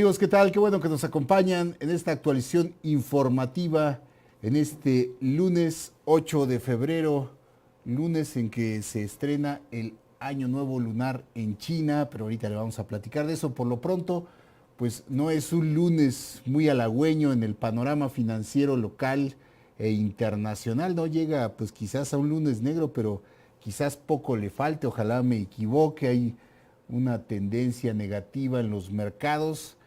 Amigos, ¿qué tal? Qué bueno que nos acompañan en esta actualización informativa en este lunes 8 de febrero, lunes en que se estrena el Año Nuevo Lunar en China, pero ahorita le vamos a platicar de eso. Por lo pronto, pues no es un lunes muy halagüeño en el panorama financiero local e internacional, no llega pues quizás a un lunes negro, pero quizás poco le falte, ojalá me equivoque, hay una tendencia negativa en los mercados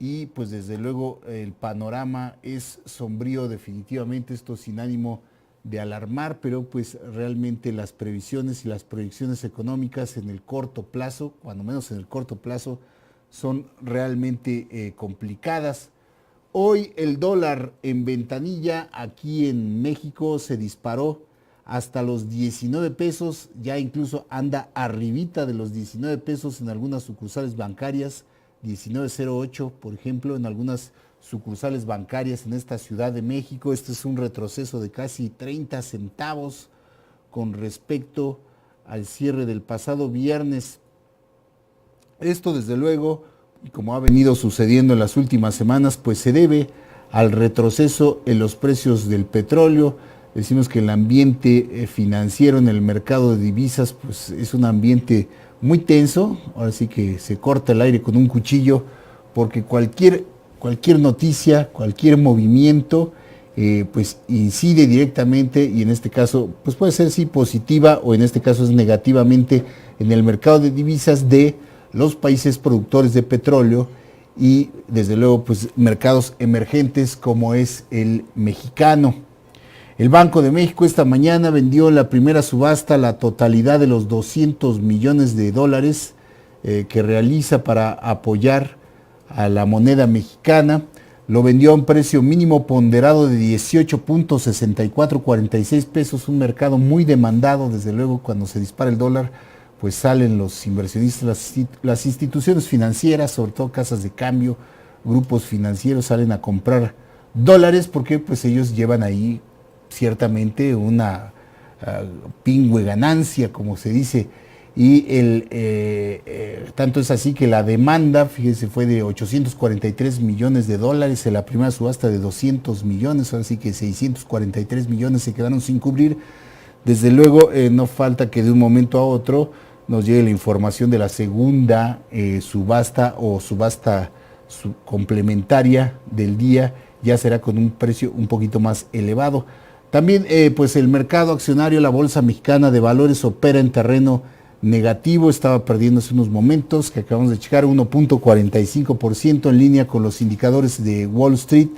y pues desde luego el panorama es sombrío definitivamente, esto sin ánimo de alarmar, pero pues realmente las previsiones y las proyecciones económicas en el corto plazo, cuando menos en el corto plazo, son realmente complicadas. Hoy el dólar en ventanilla aquí en México se disparó hasta los 19 pesos, ya incluso anda arribita de los 19 pesos en algunas sucursales bancarias, 19.08 por ejemplo en algunas sucursales bancarias en esta Ciudad de México. Este es un retroceso de casi 30 centavos con respecto al cierre del pasado viernes. Esto desde luego, y como ha venido sucediendo en las últimas semanas, pues se debe al retroceso en los precios del petróleo. Decimos que el ambiente financiero en el mercado de divisas pues es un ambiente muy tenso, ahora sí que se corta el aire con un cuchillo, porque cualquier noticia, cualquier movimiento, pues incide directamente y en este caso pues puede ser sí positiva o en este caso es negativamente en el mercado de divisas de los países productores de petróleo y desde luego pues mercados emergentes como es el mexicano. El Banco de México esta mañana vendió en la primera subasta la totalidad de los 200 millones de dólares que realiza para apoyar a la moneda mexicana. Lo vendió a un precio mínimo ponderado de 18.6446 pesos, un mercado muy demandado, desde luego cuando se dispara el dólar, pues salen los inversionistas, las instituciones financieras, sobre todo casas de cambio, grupos financieros salen a comprar dólares porque pues ellos llevan ahí ciertamente una pingüe ganancia, como se dice, y tanto es así que la demanda, fíjense, fue de 843 millones de dólares en la primera subasta de 200 millones, ahora sí que 643 millones se quedaron sin cubrir. Desde luego no falta que de un momento a otro nos llegue la información de la segunda subasta o subasta complementaria del día, ya será con un precio un poquito más elevado. También pues el mercado accionario, la Bolsa Mexicana de Valores opera en terreno negativo, estaba perdiendo hace unos momentos, que acabamos de checar, 1.45% en línea con los indicadores de Wall Street.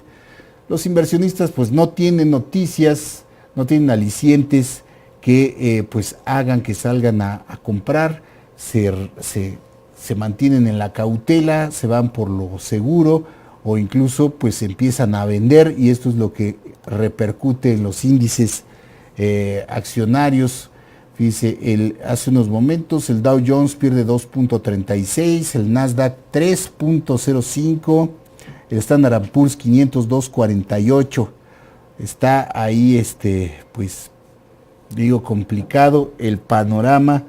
Los inversionistas pues no tienen noticias, no tienen alicientes que pues hagan que salgan a comprar, se mantienen en la cautela, se van por lo seguro o incluso pues empiezan a vender y esto es lo que repercute en los índices accionarios. Fíjese, hace unos momentos el Dow Jones pierde 2.36, el Nasdaq 3.05, el Standard & Poor's 500 2.48. Está ahí pues digo complicado el panorama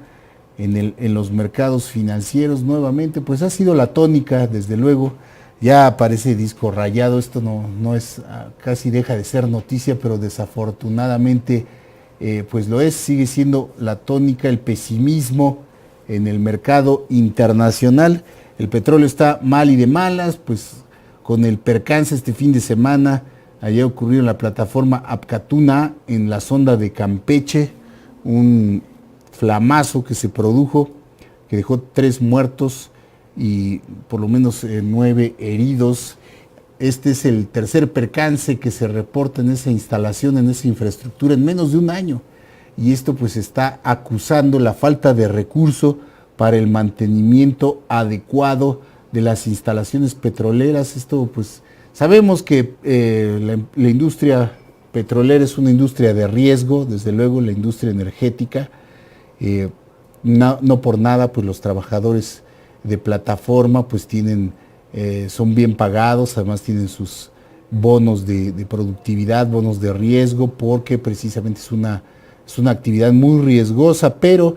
en los mercados financieros nuevamente, pues ha sido la tónica, desde luego. Ya aparece disco rayado, esto no es, casi deja de ser noticia, pero desafortunadamente pues lo es, sigue siendo la tónica, el pesimismo en el mercado internacional. El petróleo está mal y de malas, pues con el percance este fin de semana, allá ocurrió en la plataforma Apcatuna, en la sonda de Campeche, un flamazo que se produjo, que dejó 3 muertos, y por lo menos 9 heridos. Este es el tercer percance que se reporta en esa instalación, en esa infraestructura, en menos de un año. Y esto pues está acusando la falta de recurso para el mantenimiento adecuado de las instalaciones petroleras. Esto pues sabemos que la industria petrolera es una industria de riesgo, desde luego la industria energética. No por nada pues los trabajadores de plataforma pues son bien pagados, además tienen sus bonos de productividad, bonos de riesgo, porque precisamente es una actividad muy riesgosa, pero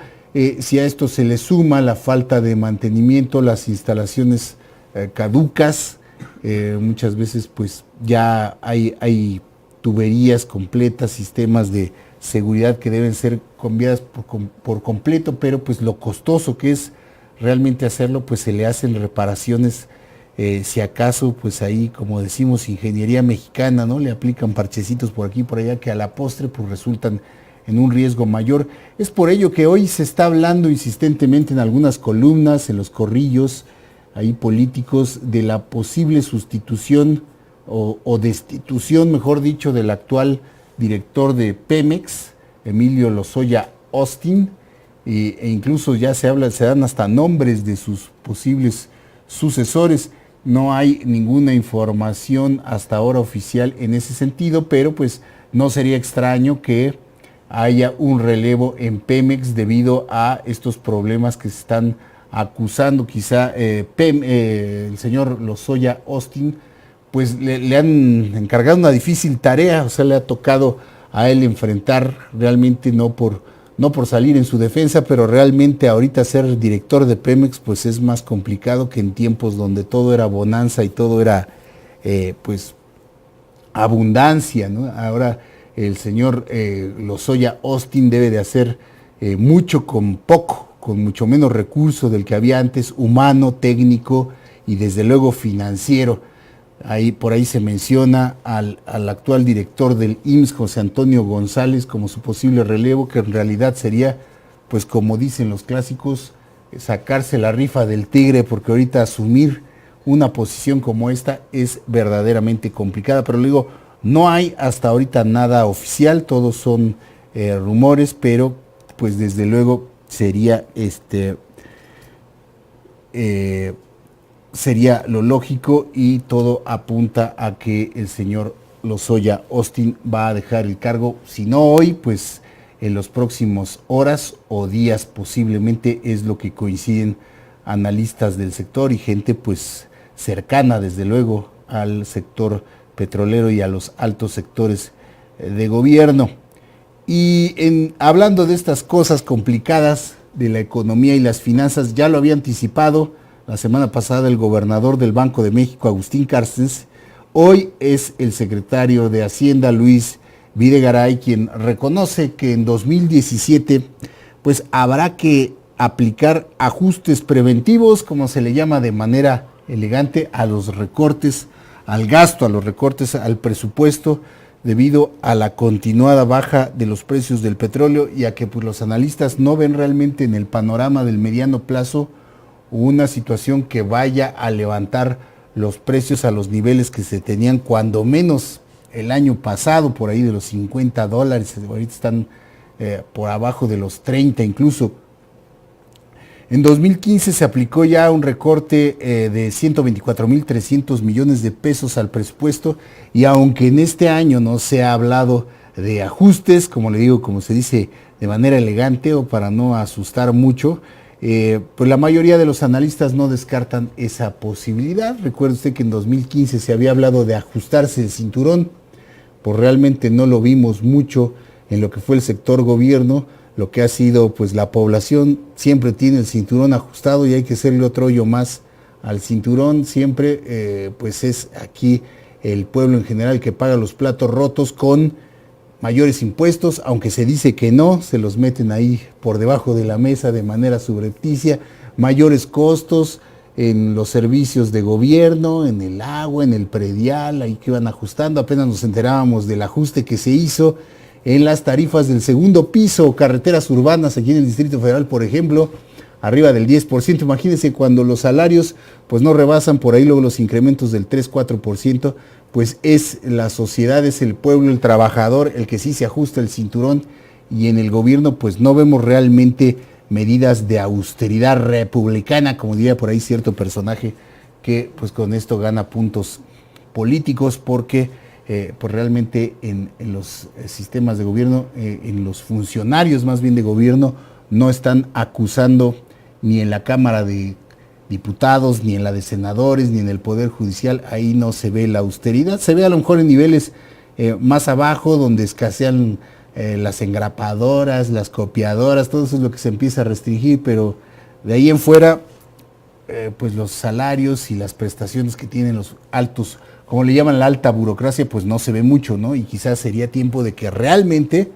si a esto se le suma la falta de mantenimiento, las instalaciones caducas, Muchas veces pues ya hay tuberías completas, sistemas de seguridad que deben ser cambiadas por completo, pero pues lo costoso que es realmente hacerlo, pues se le hacen reparaciones, si acaso, pues ahí, como decimos, ingeniería mexicana, ¿no? Le aplican parchecitos por aquí y por allá que a la postre pues resultan en un riesgo mayor. Es por ello que hoy se está hablando insistentemente en algunas columnas, en los corrillos, ahí políticos, de la posible sustitución o destitución, mejor dicho, del actual director de Pemex, Emilio Lozoya Austin, e incluso ya se dan hasta nombres de sus posibles sucesores. No hay ninguna información hasta ahora oficial en ese sentido, pero pues no sería extraño que haya un relevo en Pemex debido a estos problemas que se están acusando. Quizá el señor Lozoya Austin pues le han encargado una difícil tarea, o sea, le ha tocado a él enfrentar realmente no por salir en su defensa, pero realmente ahorita ser director de Pemex pues es más complicado que en tiempos donde todo era bonanza y todo era pues abundancia, ¿no? Ahora el señor Lozoya Austin debe de hacer mucho con poco, con mucho menos recurso del que había antes, humano, técnico y desde luego financiero. Por ahí se menciona al actual director del IMSS, José Antonio González, como su posible relevo, que en realidad sería, pues como dicen los clásicos, sacarse la rifa del tigre, porque ahorita asumir una posición como esta es verdaderamente complicada. Pero le digo, no hay hasta ahorita nada oficial, todos son rumores, pero pues desde luego sería sería lo lógico y todo apunta a que el señor Lozoya Austin va a dejar el cargo, si no hoy, pues en los próximos horas o días posiblemente, es lo que coinciden analistas del sector y gente pues cercana desde luego al sector petrolero y a los altos sectores de gobierno. Y hablando de estas cosas complicadas de la economía y las finanzas, ya lo había anticipado la semana pasada el gobernador del Banco de México, Agustín Cárstens. Hoy es el secretario de Hacienda, Luis Videgaray, quien reconoce que en 2017 pues habrá que aplicar ajustes preventivos, como se le llama de manera elegante, a los recortes, al gasto, a los recortes al presupuesto, debido a la continuada baja de los precios del petróleo y a que pues, los analistas no ven realmente en el panorama del mediano plazo una situación que vaya a levantar los precios a los niveles que se tenían cuando menos el año pasado, por ahí de los $50, ahorita están por abajo de los 30 incluso. En 2015 se aplicó ya un recorte de 124,300 millones de pesos al presupuesto, y aunque en este año no se ha hablado de ajustes, como le digo, como se dice de manera elegante o para no asustar mucho, pues la mayoría de los analistas no descartan esa posibilidad. Recuerde usted que en 2015 se había hablado de ajustarse el cinturón, pues realmente no lo vimos mucho en lo que fue el sector gobierno. Lo que ha sido, pues la población siempre tiene el cinturón ajustado y hay que hacerle otro hoyo más al cinturón. Siempre, pues es aquí el pueblo en general que paga los platos rotos con mayores impuestos, aunque se dice que no, se los meten ahí por debajo de la mesa de manera subrepticia, mayores costos en los servicios de gobierno, en el agua, en el predial, ahí que iban ajustando. Apenas nos enterábamos del ajuste que se hizo en las tarifas del segundo piso, carreteras urbanas aquí en el Distrito Federal, por ejemplo, arriba del 10%. Imagínense cuando los salarios pues no rebasan por ahí luego los incrementos del 3-4%, pues es la sociedad, es el pueblo, el trabajador, el que sí se ajusta el cinturón, y en el gobierno pues no vemos realmente medidas de austeridad republicana, como diría por ahí cierto personaje, que pues con esto gana puntos políticos, porque pues realmente en los sistemas de gobierno, en los funcionarios más bien de gobierno, no están acusando ni en la Cámara de Diputados, ni en la de Senadores, ni en el Poder Judicial. Ahí no se ve la austeridad, se ve a lo mejor en niveles más abajo, donde escasean las engrapadoras, las copiadoras, todo eso es lo que se empieza a restringir, pero de ahí en fuera pues los salarios y las prestaciones que tienen los altos, como le llaman la alta burocracia, pues no se ve mucho, ¿no? Y quizás sería tiempo de que realmente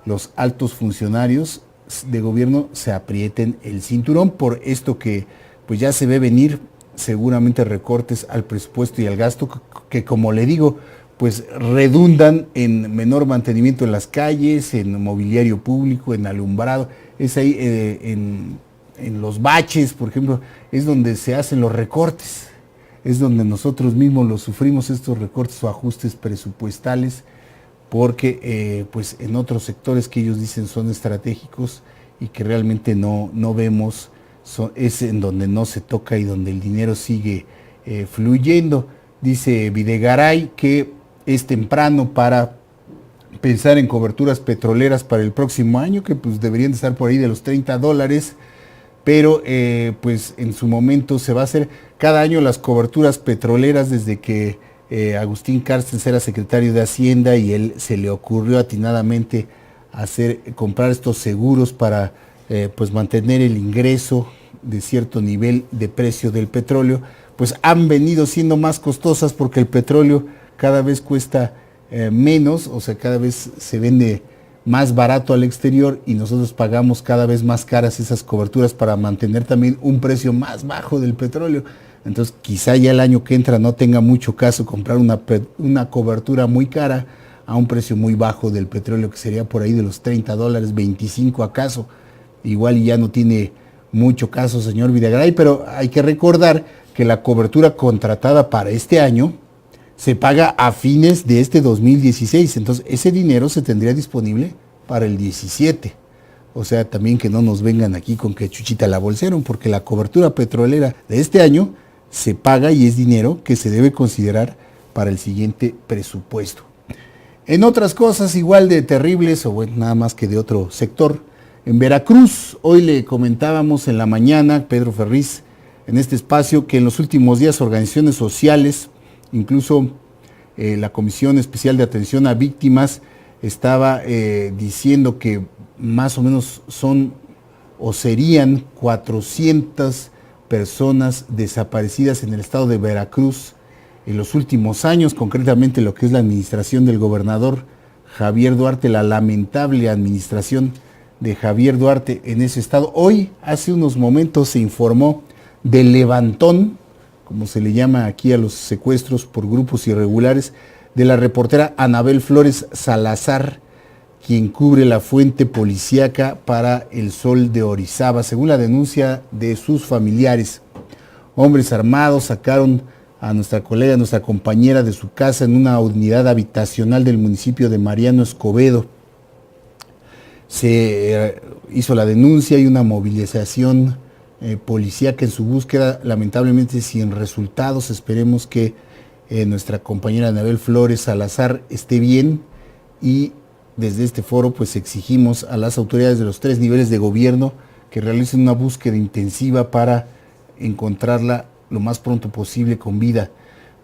los altos funcionarios de gobierno se aprieten el cinturón por esto que pues ya se ve venir, seguramente recortes al presupuesto y al gasto que como le digo, pues redundan en menor mantenimiento en las calles, en mobiliario público, en alumbrado, es ahí en los baches, por ejemplo, es donde se hacen los recortes, es donde nosotros mismos los sufrimos, estos recortes o ajustes presupuestales, porque pues en otros sectores que ellos dicen son estratégicos y que realmente no vemos, es en donde no se toca y donde el dinero sigue fluyendo. Dice Videgaray que es temprano para pensar en coberturas petroleras para el próximo año, que pues deberían de estar por ahí de los $30, pero pues en su momento se va a hacer cada año las coberturas petroleras desde que Agustín Carstens era secretario de Hacienda y él se le ocurrió atinadamente comprar estos seguros para pues mantener el ingreso de cierto nivel de precio del petróleo, pues han venido siendo más costosas porque el petróleo cada vez cuesta menos, o sea, cada vez se vende más barato al exterior y nosotros pagamos cada vez más caras esas coberturas para mantener también un precio más bajo del petróleo. Entonces quizá ya el año que entra no tenga mucho caso comprar una cobertura muy cara a un precio muy bajo del petróleo, que sería por ahí de los $30, 25 acaso. Igual ya no tiene mucho caso, señor Videgaray, pero hay que recordar que la cobertura contratada para este año se paga a fines de este 2016, entonces ese dinero se tendría disponible para el 17. O sea, también que no nos vengan aquí con que Chuchita la bolsearon, porque la cobertura petrolera de este año se paga y es dinero que se debe considerar para el siguiente presupuesto. En otras cosas igual de terribles, o bueno, nada más que de otro sector, en Veracruz, hoy le comentábamos en la mañana, Pedro Ferriz, en este espacio, que en los últimos días organizaciones sociales, incluso la Comisión Especial de Atención a Víctimas, estaba diciendo que más o menos son o serían 400 personas desaparecidas en el estado de Veracruz en los últimos años, concretamente lo que es la administración del gobernador Javier Duarte, la lamentable administración de Javier Duarte en ese estado. Hoy, hace unos momentos, se informó del levantón, como se le llama aquí a los secuestros por grupos irregulares, de la reportera Anabel Flores Salazar, quien cubre la fuente policíaca para El Sol de Orizaba. Según la denuncia de sus familiares, hombres armados sacaron a nuestra colega, a nuestra compañera de su casa en una unidad habitacional del municipio de Mariano Escobedo. Se hizo la denuncia y una movilización policíaca en su búsqueda, lamentablemente sin resultados. Esperemos que nuestra compañera Anabel Flores Salazar esté bien, y desde este foro pues exigimos a las autoridades de los 3 niveles de gobierno que realicen una búsqueda intensiva para encontrarla lo más pronto posible con vida.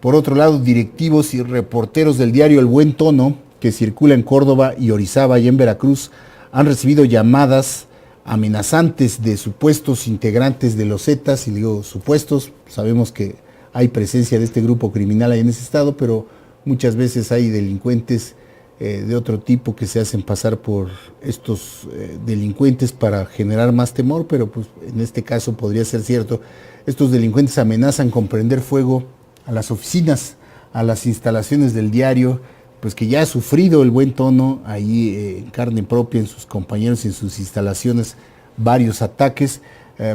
Por otro lado, directivos y reporteros del diario El Buen Tono, que circula en Córdoba y Orizaba y en Veracruz, han recibido llamadas amenazantes de supuestos integrantes de los Zetas, y digo supuestos, sabemos que hay presencia de este grupo criminal ahí en ese estado, pero muchas veces hay delincuentes de otro tipo que se hacen pasar por estos delincuentes para generar más temor, pero pues en este caso podría ser cierto. Estos delincuentes amenazan con prender fuego a las oficinas, a las instalaciones del diario, pues que ya ha sufrido El Buen Tono ahí en carne propia, en sus compañeros y en sus instalaciones, varios ataques.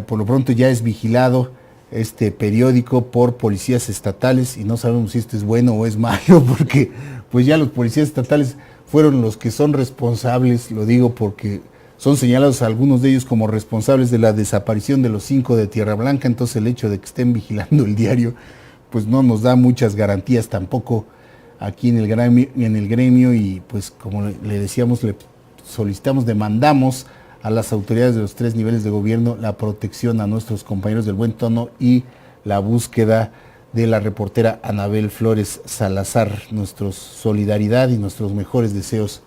Por lo pronto ya es vigilado este periódico por policías estatales y no sabemos si esto es bueno o es malo, porque pues ya los policías estatales fueron los que son responsables, lo digo porque son señalados algunos de ellos como responsables de la desaparición de los 5 de Tierra Blanca. Entonces el hecho de que estén vigilando el diario pues no nos da muchas garantías tampoco aquí en el gremio, y pues como le decíamos, le solicitamos, demandamos a las autoridades de los 3 niveles de gobierno la protección a nuestros compañeros del Buen Tono y la búsqueda de la reportera Anabel Flores Salazar. Nuestra solidaridad y nuestros mejores deseos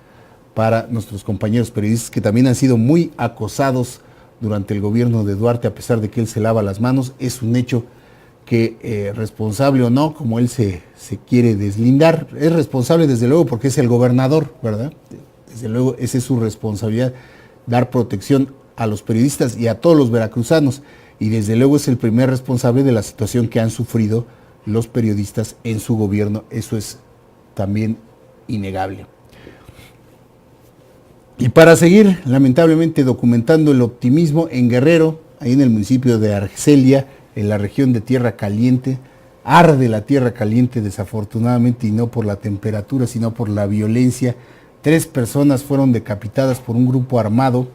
para nuestros compañeros periodistas que también han sido muy acosados durante el gobierno de Duarte, a pesar de que él se lava las manos. Es un hecho que, responsable o no, como él se quiere deslindar, es responsable desde luego porque es el gobernador, ¿verdad? Desde luego esa es su responsabilidad, dar protección a los periodistas y a todos los veracruzanos, y desde luego es el primer responsable de la situación que han sufrido los periodistas en su gobierno. Eso es también innegable. Y para seguir, lamentablemente, documentando el optimismo en Guerrero, ahí en el municipio de Arcelia, en la región de Tierra Caliente, arde la Tierra Caliente desafortunadamente, y no por la temperatura, sino por la violencia. 3 personas fueron decapitadas por un grupo armado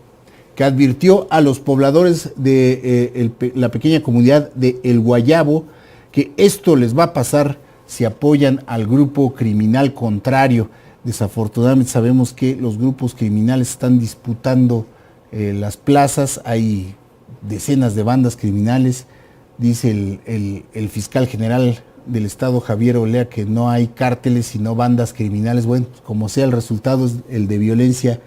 que advirtió a los pobladores de la pequeña comunidad de El Guayabo que esto les va a pasar si apoyan al grupo criminal contrario. Desafortunadamente sabemos que los grupos criminales están disputando las plazas, hay decenas de bandas criminales. Dice el fiscal general del estado, Javier Olea, que no hay cárteles sino bandas criminales. Bueno, como sea, el resultado es el de violencia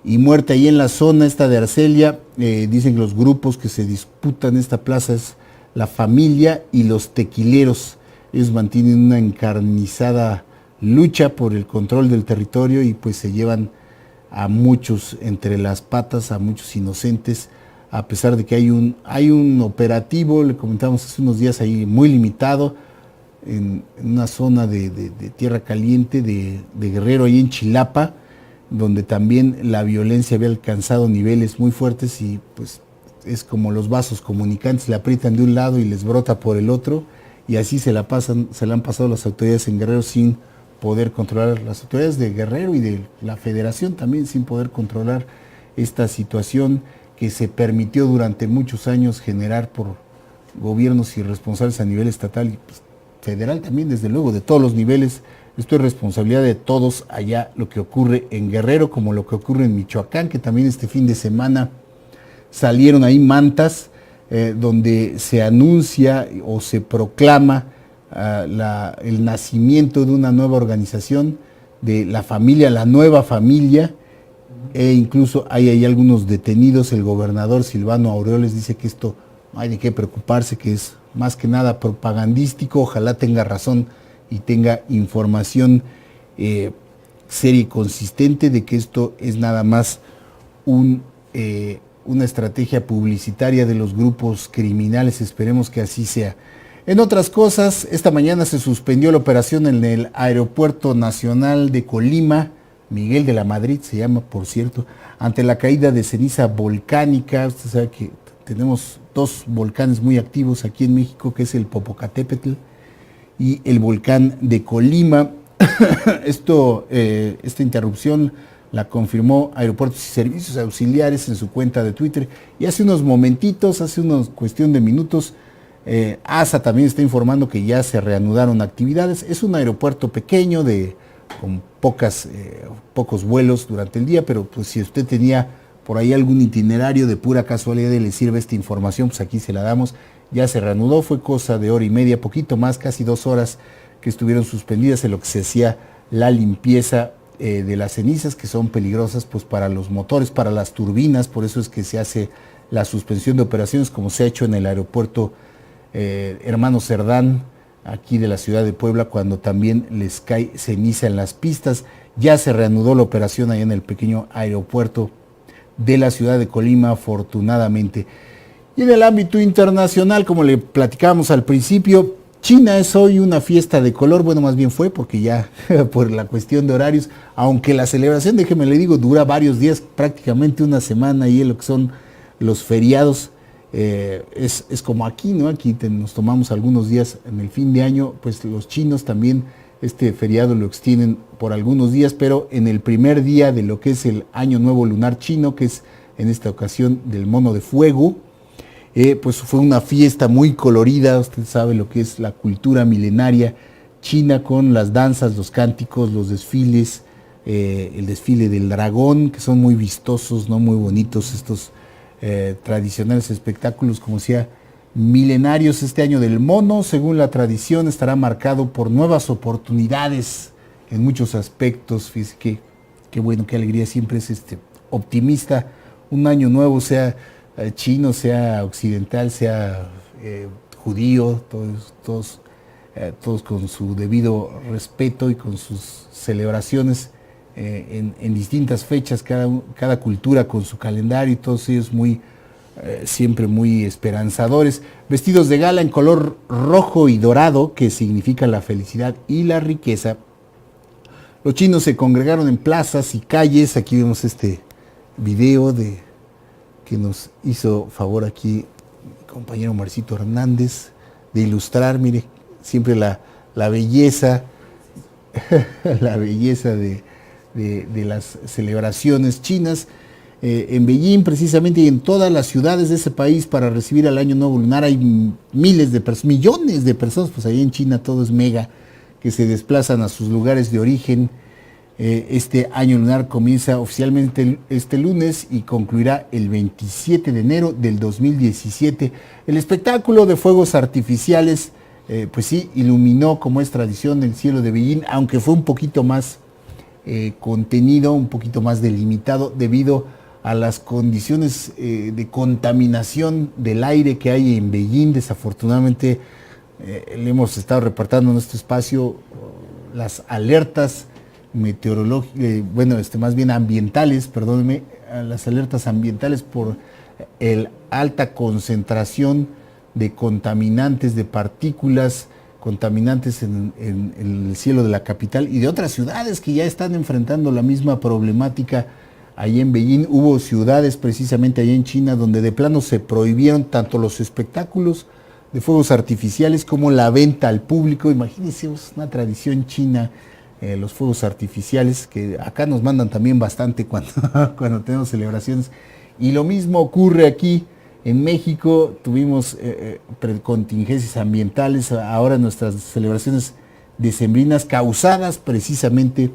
y muerte ahí en la zona esta de Arcelia. Dicen que los grupos que se disputan esta plaza es la familia y los tequileros. Ellos mantienen una encarnizada lucha por el control del territorio y pues se llevan a muchos entre las patas, a muchos inocentes, a pesar de que hay un operativo, le comentamos hace unos días ahí, muy limitado, en una zona de Tierra Caliente, de Guerrero, ahí en Chilapa, donde también la violencia había alcanzado niveles muy fuertes y pues es como los vasos comunicantes, le aprietan de un lado y les brota por el otro, y así se la han pasado las autoridades en Guerrero sin poder controlar, las autoridades de Guerrero y de la Federación también sin poder controlar esta situación que se permitió durante muchos años generar por gobiernos irresponsables a nivel estatal y pues, federal también, desde luego, de todos los niveles. Esto es responsabilidad de todos allá, lo que ocurre en Guerrero, como lo que ocurre en Michoacán, que también este fin de semana salieron ahí mantas donde se anuncia o se proclama el nacimiento de una nueva organización, de la familia, la nueva familia, e incluso hay ahí algunos detenidos. El gobernador Silvano Aureoles dice que esto no hay de qué preocuparse, que es más que nada propagandístico. Ojalá tenga razón y tenga información seria y consistente de que esto es nada más una estrategia publicitaria de los grupos criminales. Esperemos que así sea. En otras cosas, esta mañana se suspendió la operación en el Aeropuerto Nacional de Colima, Miguel de la Madrid se llama, por cierto, ante la caída de ceniza volcánica. Usted sabe que tenemos 2 volcanes muy activos aquí en México, que es el Popocatépetl y el volcán de Colima. Esta interrupción la confirmó Aeropuertos y Servicios Auxiliares en su cuenta de Twitter, y hace unos momentitos, hace una cuestión de minutos, ASA también está informando que ya se reanudaron actividades. Es un aeropuerto pequeño con pocos vuelos durante el día, pero pues si usted tenía por ahí algún itinerario de pura casualidad y le sirve esta información, pues aquí se la damos. Ya se reanudó, fue cosa de hora y media, poquito más, casi 2 horas que estuvieron suspendidas en lo que se hacía la limpieza de las cenizas, que son peligrosas pues para los motores, para las turbinas. Por eso es que se hace la suspensión de operaciones, como se ha hecho en el aeropuerto Hermano Cerdán, aquí de la ciudad de Puebla, cuando también les cae ceniza en las pistas. Ya se reanudó la operación allá en el pequeño aeropuerto de la ciudad de Colima, afortunadamente. Y en el ámbito internacional, como le platicábamos al principio, China es hoy una fiesta de color. Bueno, más bien fue, porque ya por la cuestión de horarios, aunque la celebración, déjeme le digo, dura varios días, prácticamente una semana, y en lo que son los feriados. Es como aquí, ¿no? Aquí nos tomamos algunos días en el fin de año, pues los chinos también este feriado lo extienden por algunos días, pero en el primer día de lo que es el Año Nuevo Lunar Chino, que es en esta ocasión del Mono de Fuego, pues fue una fiesta muy colorida. Usted sabe lo que es la cultura milenaria china, con las danzas, los cánticos, los desfiles, el desfile del dragón, que son muy vistosos, ¿no? Muy bonitos estos tradicionales espectáculos, como decía, milenarios. Este año del mono, según la tradición, estará marcado por nuevas oportunidades en muchos aspectos. Fíjese qué bueno, qué alegría, siempre es optimista. Un año nuevo, o sea, chino, sea occidental, sea judío, todos con su debido respeto y con sus celebraciones en distintas fechas, cada cultura con su calendario y todos ellos siempre muy esperanzadores, vestidos de gala en color rojo y dorado, que significa la felicidad y la riqueza. Los chinos se congregaron en plazas y calles. Aquí vemos este video que nos hizo favor aquí mi compañero Marcito Hernández de ilustrar. Mire, siempre la belleza, la belleza de las celebraciones chinas. En Beijing, precisamente, y en todas las ciudades de ese país, para recibir al Año Nuevo Lunar hay miles de personas, millones de personas, pues ahí en China todo es mega, que se desplazan a sus lugares de origen. Este año lunar comienza oficialmente este lunes y concluirá el 27 de enero del 2017. El espectáculo de fuegos artificiales, pues sí, iluminó, como es tradición, el cielo de Beijing, aunque fue un poquito más contenido, un poquito más delimitado, debido a las condiciones de contaminación del aire que hay en Beijing. Desafortunadamente, le hemos estado reportando en nuestro espacio las alertas meteorológicas, más bien ambientales, perdónenme, las alertas ambientales por el alta concentración de contaminantes, de partículas contaminantes en el cielo de la capital y de otras ciudades que ya están enfrentando la misma problemática. Allí en Beijing hubo ciudades, precisamente allá en China, donde de plano se prohibieron tanto los espectáculos de fuegos artificiales como la venta al público. Imagínense, es una tradición china, los fuegos artificiales, que acá nos mandan también bastante cuando tenemos celebraciones. Y lo mismo ocurre aquí en México. Tuvimos contingencias ambientales, ahora nuestras celebraciones decembrinas, causadas precisamente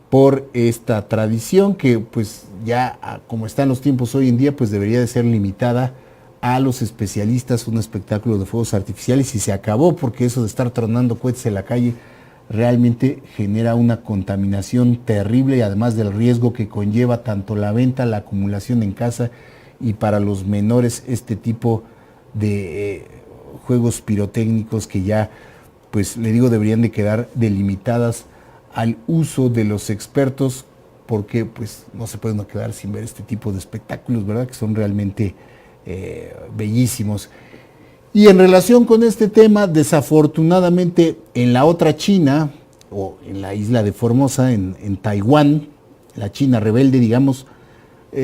por esta tradición que, pues ya como están los tiempos hoy en día, pues debería de ser limitada a los especialistas, un espectáculo de fuegos artificiales, y se acabó, porque eso de estar tronando cohetes en la calle realmente genera una contaminación terrible, además del riesgo que conlleva tanto la venta, la acumulación en casa, y para los menores este tipo de juegos pirotécnicos que ya, pues le digo, deberían de quedar delimitadas al uso de los expertos, porque pues no se pueden quedar sin ver este tipo de espectáculos, ¿verdad? Que son realmente bellísimos. Y en relación con este tema, desafortunadamente en la otra China, o en la isla de Formosa, en Taiwán, la China rebelde, digamos,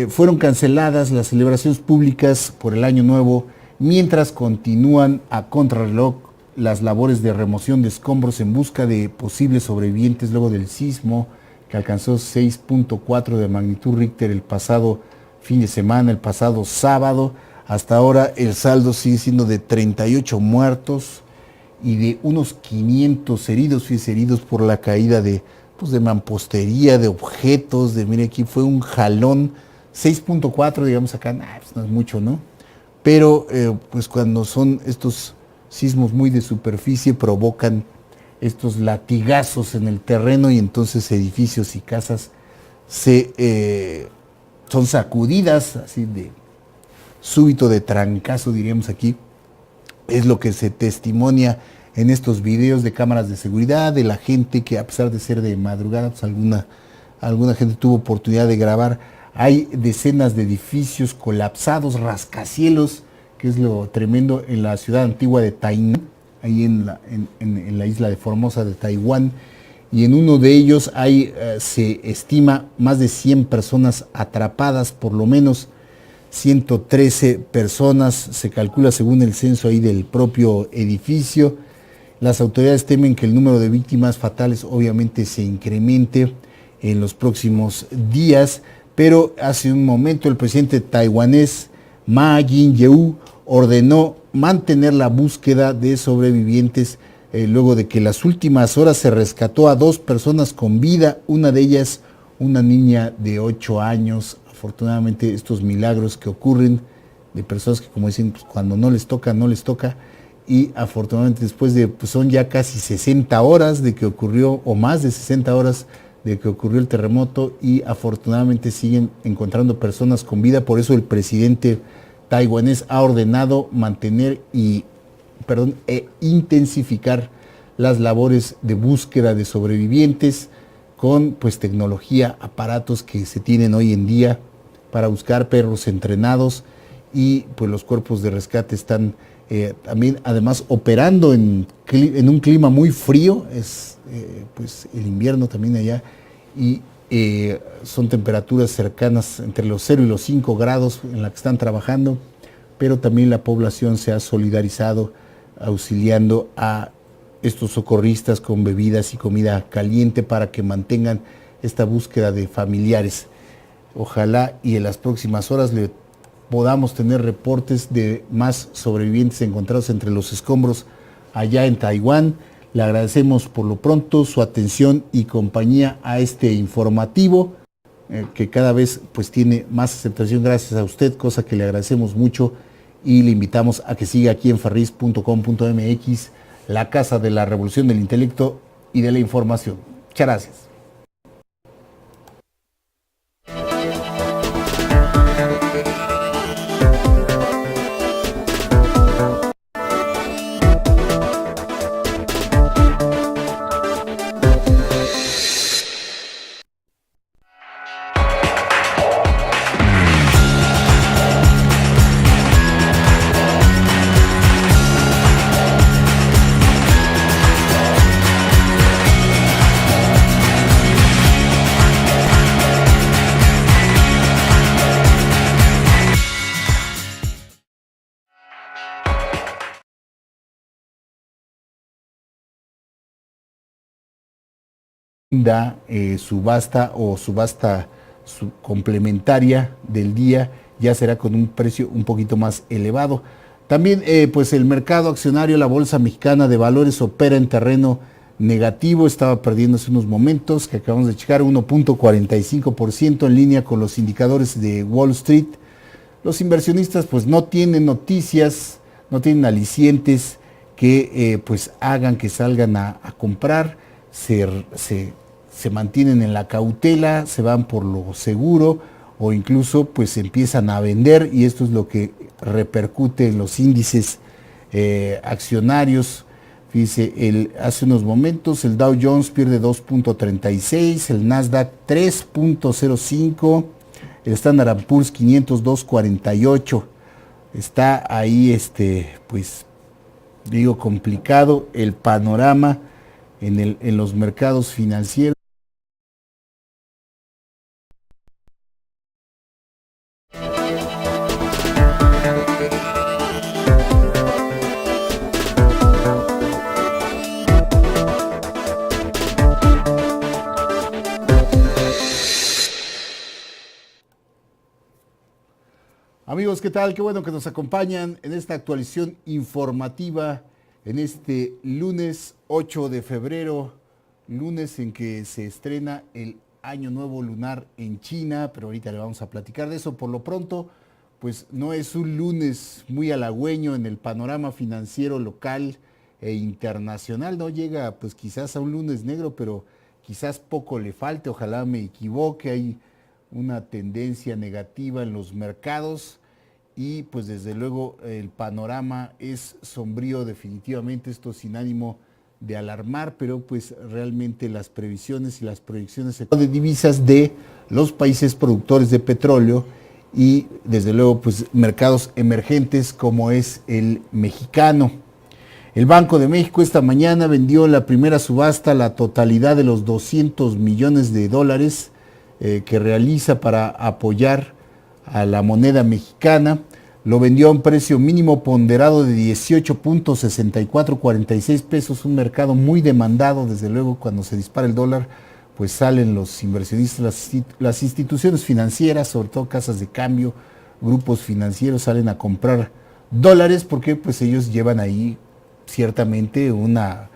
fueron canceladas las celebraciones públicas por el Año Nuevo, mientras continúan a contrarreloj las labores de remoción de escombros en busca de posibles sobrevivientes luego del sismo que alcanzó 6.4 de magnitud Richter el pasado fin de semana, el pasado sábado. Hasta ahora el saldo sigue siendo de 38 muertos y de unos 500 heridos, heridos por la caída de mampostería, de objetos, mire, aquí fue un jalón. 6.4, digamos acá, pues no es mucho, ¿no? Pero pues cuando son estos sismos muy de superficie, provocan estos latigazos en el terreno, y entonces edificios y casas son sacudidas así de súbito, de trancazo, diríamos aquí. Es lo que se testimonia en estos videos de cámaras de seguridad, de la gente que, a pesar de ser de madrugada, pues alguna gente tuvo oportunidad de grabar. Hay decenas de edificios colapsados, rascacielos, que es lo tremendo, en la ciudad antigua de Tainan, ahí en la isla de Formosa de Taiwán. Y en uno de ellos se estima más de 100 personas atrapadas, por lo menos 113 personas, se calcula según el censo ahí del propio edificio. Las autoridades temen que el número de víctimas fatales obviamente se incremente en los próximos días, pero hace un momento el presidente taiwanés Ma Ying-jeou ordenó mantener la búsqueda de sobrevivientes luego de que en las últimas horas se rescató a 2 personas con vida, una de ellas una niña de 8 años. Afortunadamente, estos milagros que ocurren de personas que, como dicen, pues, cuando no les toca, no les toca. Y afortunadamente después de, pues son ya casi 60 horas de que ocurrió, o más de 60 horas de que ocurrió el terremoto, y afortunadamente siguen encontrando personas con vida. Por eso el presidente taiwanés ha ordenado mantener e intensificar las labores de búsqueda de sobrevivientes con pues tecnología, aparatos que se tienen hoy en día para buscar perros entrenados, y pues los cuerpos de rescate están también además operando en un clima muy frío, es pues el invierno también allá, y son temperaturas cercanas entre los 0 y los 5 grados en la que están trabajando, pero también la población se ha solidarizado auxiliando a estos socorristas con bebidas y comida caliente para que mantengan esta búsqueda de familiares. Ojalá y en las próximas horas podamos tener reportes de más sobrevivientes encontrados entre los escombros allá en Taiwán. Le agradecemos por lo pronto su atención y compañía a este informativo, que cada vez pues tiene más aceptación gracias a usted, cosa que le agradecemos mucho, y le invitamos a que siga aquí en ferris.com.mx, la casa de la revolución del intelecto y de la información. Muchas gracias. Da subasta complementaria del día ya será con un precio un poquito más elevado. También pues el mercado accionario, la Bolsa Mexicana de Valores, opera en terreno negativo, estaba perdiendo hace unos momentos, que acabamos de checar, 1.45% en línea con los indicadores de Wall Street. Los inversionistas pues no tienen noticias, no tienen alicientes que pues hagan que salgan a comprar, se mantienen en la cautela, se van por lo seguro, o incluso pues empiezan a vender, y esto es lo que repercute en los índices accionarios. Fíjese, hace unos momentos el Dow Jones pierde 2.36, el Nasdaq 3.05, el Standard & Poor's 500 2.48. Está ahí pues digo complicado el panorama en los mercados financieros. Amigos, ¿qué tal? Qué bueno que nos acompañan en esta actualización informativa en este lunes 8 de febrero, lunes en que se estrena el Año Nuevo Lunar en China, pero ahorita le vamos a platicar de eso. Por lo pronto, pues no es un lunes muy halagüeño en el panorama financiero local e internacional, no llega pues quizás a un lunes negro, pero quizás poco le falte, ojalá me equivoque. Hay una tendencia negativa en los mercados y pues desde luego el panorama es sombrío definitivamente, esto sin ánimo de alarmar, pero pues realmente las previsiones y las proyecciones de divisas de los países productores de petróleo y desde luego pues mercados emergentes como es el mexicano. El Banco de México esta mañana vendió la primera subasta la totalidad de los 200 millones de dólares que realiza para apoyar a la moneda mexicana. Lo vendió a un precio mínimo ponderado de 18.6446 pesos, un mercado muy demandado. Desde luego cuando se dispara el dólar, pues salen los inversionistas, las instituciones financieras, sobre todo casas de cambio, grupos financieros salen a comprar dólares porque pues ellos llevan ahí ciertamente una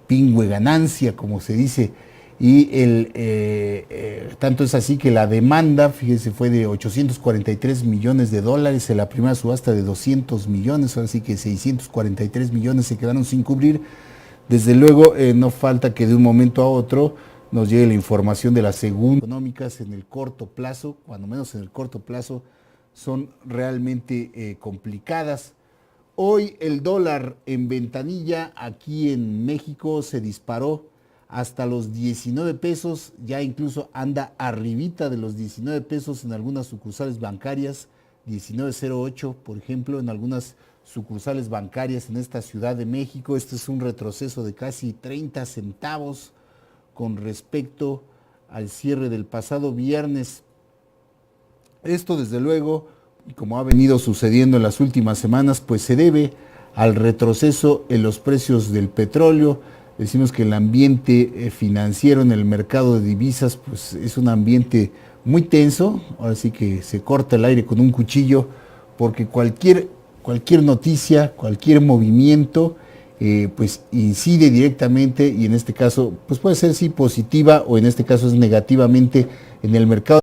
pingüe ganancia, como se dice. Y tanto es así que la demanda, fíjese, fue de 843 millones de dólares en la primera subasta de 200 millones, así que 643 millones se quedaron sin cubrir. Desde luego no falta que de un momento a otro nos llegue la información de las segundas económicas en el corto plazo, cuando menos en el corto plazo, son realmente complicadas. Hoy el dólar en ventanilla aquí en México se disparó hasta los 19 pesos, ya incluso anda arribita de los 19 pesos en algunas sucursales bancarias, 19.08 por ejemplo, en algunas sucursales bancarias en esta Ciudad de México. Este es un retroceso de casi 30 centavos con respecto al cierre del pasado viernes. Esto desde luego, y como ha venido sucediendo en las últimas semanas, pues se debe al retroceso en los precios del petróleo. Decimos que el ambiente financiero en el mercado de divisas pues es un ambiente muy tenso. Ahora sí que se corta el aire con un cuchillo, porque cualquier noticia, cualquier movimiento pues incide directamente, y en este caso pues puede ser sí positiva, o en este caso es negativamente en el mercado.